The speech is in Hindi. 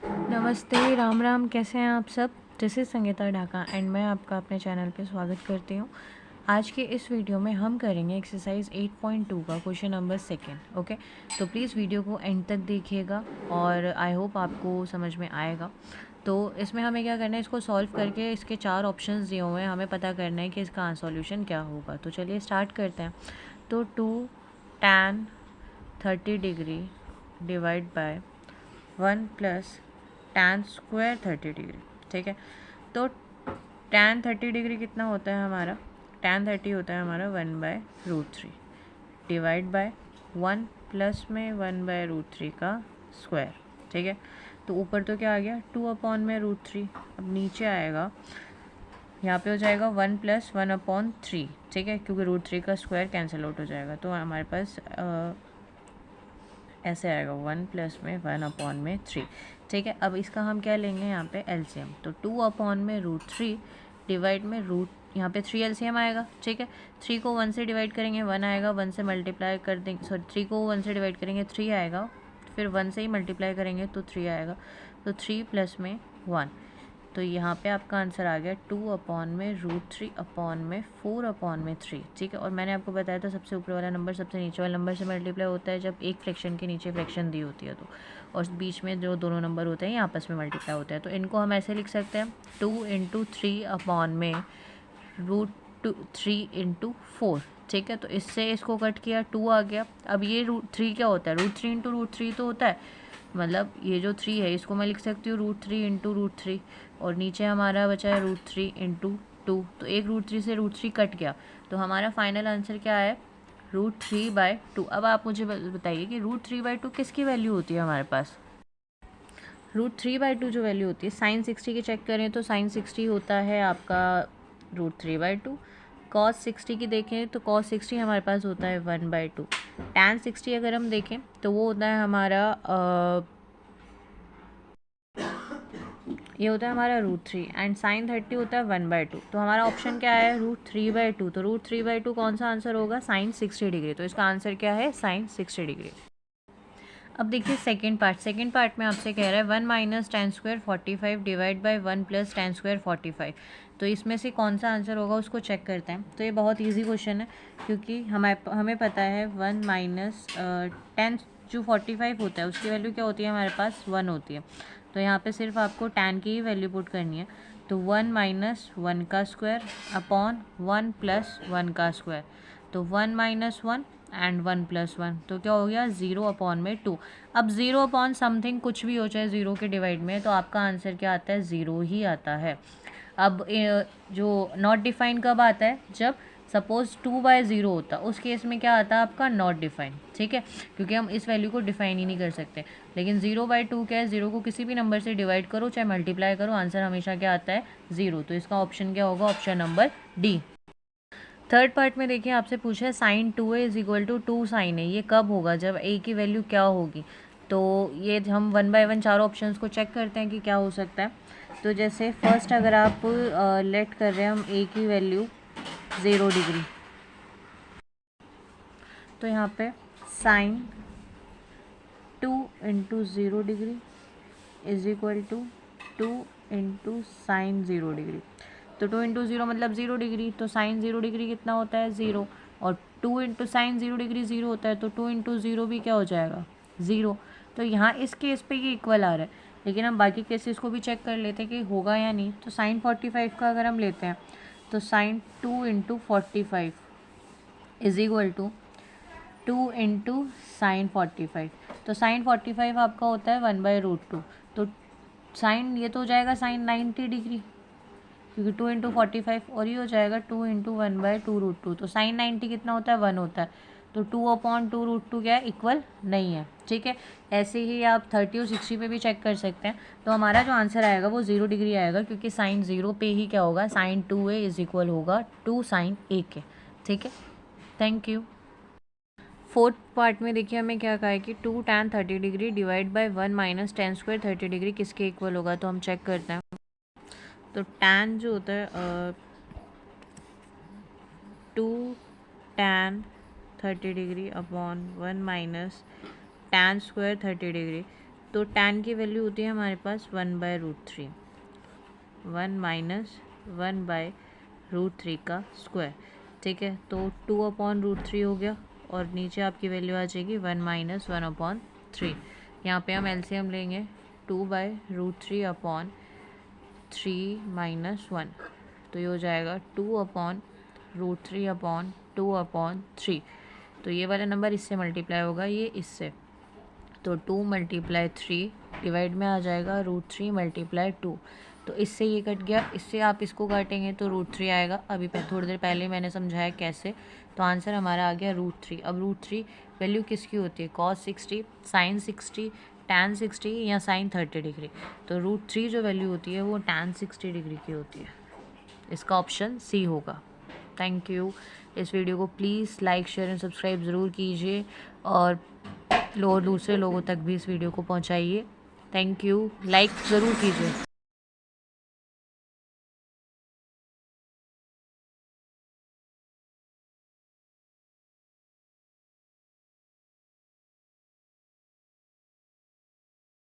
नमस्ते, राम राम, कैसे हैं आप सब। This is Sangeeta Dhaka and मैं आपका अपने चैनल पे स्वागत करती हूँ। आज के इस वीडियो में हम करेंगे एक्सरसाइज 8.2 का क्वेश्चन नंबर सेकेंड। ओके, तो प्लीज़ वीडियो को एंड तक देखिएगा और आई होप आपको समझ में आएगा। तो इसमें हमें क्या करना है, इसको सॉल्व करके इसके 4 ऑप्शंस दिए हुए हैं, हमें पता करना है कि इसका सॉल्यूशन क्या होगा। तो चलिए स्टार्ट करते हैं। तो 2 tan 30 degree divide by 1 plus tan square 30 degree. ठीक है, तो tan 30 डिग्री कितना होता है हमारा, tan 30 होता है हमारा 1/√3 डिवाइड बाय 1 प्लस में 1/√3 का स्क्वायर। ठीक है, तो ऊपर तो क्या आ गया 2/√3। अब नीचे आएगा, यहाँ पे हो जाएगा 1 प्लस 1/3। ठीक है, क्योंकि √3 का स्क्वायर कैंसिल आउट हो जाएगा, तो हमारे पास ऐसे आएगा 1 प्लस में 1/3। ठीक है, अब इसका हम क्या लेंगे यहाँ पे एलसीएम, तो 2/√3 डिवाइड में यहाँ पे 3 एलसीएम आएगा। ठीक है, 3 को 1 से डिवाइड करेंगे 1 आएगा, 1 से मल्टीप्लाई कर देंगे, सॉरी 3 को 1 से डिवाइड करेंगे 3 आएगा, फिर 1 से ही मल्टीप्लाई करेंगे तो 3 आएगा, तो 3 प्लस में 1। तो यहाँ पे आपका आंसर आ गया 2/√3/4/3। ठीक है, और मैंने आपको बताया था सबसे ऊपर वाला नंबर सबसे नीचे वाले नंबर से मल्टीप्लाई होता है जब एक फ्रैक्शन के नीचे फ्रैक्शन दी होती है, तो और बीच में जो दोनों नंबर होते हैं ये आपस में मल्टीप्लाई होते हैं। तो इनको हम ऐसे लिख सकते हैं 2 × 3/√3 × 4। ठीक है, तो इससे इसको कट किया 2 आ गया। अब ये √3 क्या होता है, √3 × √3 तो होता है, मतलब ये जो 3 है इसको मैं लिख सकती हूँ √3 × √3, और नीचे हमारा बचा है √3 × 2। तो एक √3 से √3 कट गया, तो हमारा फाइनल आंसर क्या है √3/2। अब आप मुझे बताइए कि √3/2 किसकी वैल्यू होती है हमारे पास। √3/2 जो वैल्यू होती है साइन 60 की चेक करें तो साइन 60 होता है आपका √3/2। कॉस 60 की देखें तो कॉस 60 हमारे पास होता है 1/2। टैन 60 अगर हम देखें तो वो होता है हमारा ये होता है हमारा √3, एंड साइन 30 होता है 1/2। तो हमारा ऑप्शन क्या है √3/2। तो √3/2 कौन सा आंसर होगा, साइन 60 डिग्री। तो इसका आंसर क्या है, साइन 60 डिग्री। अब देखिए सेकंड पार्ट में आपसे कह रहा है 1 minus tan square 45 divide by 1 plus tan square 45। तो इसमें से कौन सा आंसर होगा उसको चेक करते हैं। तो ये बहुत इजी क्वेश्चन है, क्योंकि हमें पता है 1 माइनस tan जो 45 होता है उसकी वैल्यू क्या होती है हमारे पास 1 होती है। तो यहाँ पे सिर्फ आपको tan की ही वैल्यू पुट करनी है। तो 1 माइनस 1 का स्क्वायर अपॉन 1 प्लस 1 का स्क्वायर, तो 1 माइनस 1 एंड 1 प्लस 1, तो क्या हो गया 0/2। अब 0/समथिंग कुछ भी हो चाहे 0 के डिवाइड में, तो आपका आंसर क्या आता है 0 ही आता है। अब जो नॉट डिफाइन कब आता है, जब सपोज 2/0 होता, उस केस में क्या आता है आपका नॉट डिफाइन। ठीक है, क्योंकि हम इस वैल्यू को डिफाइन ही नहीं कर सकते। लेकिन 0/2 क्या है, 0 को किसी भी नंबर से डिवाइड करो चाहे मल्टीप्लाई करो, आंसर हमेशा क्या आता है 0। तो इसका ऑप्शन क्या होगा, option number D. Third part में देखिए आपसे पूछा है sine 2a is equal to 2 sine A, ये कब होगा, जब a की वैल्यू क्या होगी। तो ये हम 1 बाय 1 चारों ऑप्शंस को चेक करते हैं कि क्या हो सकता है। तो जैसे फर्स्ट अगर आप लेट कर रहे हैं हम a की वैल्यू 0 डिग्री, तो यहाँ पे sine 2 × 0 degree is equal to 2 × sine 0 degree. तो 2 × 0 मतलब 0 डिग्री, तो साइन 0 डिग्री कितना होता है 0, और 2 × साइन 0 डिग्री 0 होता है, तो 2 × 0 भी क्या हो जाएगा 0। तो यहाँ इस केस पे ये इक्वल आ रहा है, लेकिन हम बाकी केसेस को भी चेक कर लेते हैं कि होगा या नहीं। तो साइन 45 का अगर हम लेते हैं तो sine 2 × 45 is equal to 2 × sine 45। तो साइन 45 आपका होता है 1/√2, तो साइन ये तो हो जाएगा साइन 90 डिग्री, क्योंकि 2 × 45, और ये हो जाएगा 2 × 1/2√2। तो साइन 90 कितना होता है 1 होता है, तो 2/2√2 क्या है इक्वल नहीं है। ठीक है, ऐसे ही आप 30 और 60 पे भी चेक कर सकते हैं। तो हमारा जो आंसर आएगा वो 0 डिग्री आएगा, क्योंकि साइन 0 पे ही क्या होगा, साइन 2a इज इक्वल होगा 2 साइन a के। ठीक है, थैंक यू। फोर्थ पार्ट में देखिए हमें क्या कहा है कि 2 tan 30 degree divide by 1 minus tan square 30 degree किसके इक्वल होगा। तो हम चेक करते हैं। तो tan जो होता है 2 tan 30 degree upon 1 minus tan square 30 degree, तो tan की वैल्यू होती है हमारे पास 1/√3, 1 माइनस 1/√3 का स्क्वायर, ठीक है। तो 2/√3 हो गया और नीचे आपकी वैल्यू आ जाएगी 1 माइनस 1/3। यहाँ पे हम एलसीएम लेंगे 2/√3/3 माइनस 1, तो ये हो जाएगा 2/√3/2/3। तो ये वाला नंबर इससे मल्टीप्लाई होगा, ये इससे, तो 2 × 3 डिवाइड में आ जाएगा √3 × 2। तो इससे ये कट गया, इससे आप इसको काटेंगे तो √3 आएगा। अभी थोड़ी देर पहले मैंने समझाया कैसे। तो आंसर हमारा आ गया √3। अब √3 वैल्यू किसकी होती है? cos 60, sin 60, tan 60 या sin 30 डिग्री। तो √3 जो वैल्यू होती है वो tan 60 डिग्री की होती है। इसका ऑप्शन सी होगा। Thank you. इस वीडियो को please like share and subscribe ज़रूर कीजिए और दूसरे लोगों तक भी इस वीडियो को पहुंचाइए। Thank you. लाइक ज़रूर कीजिए।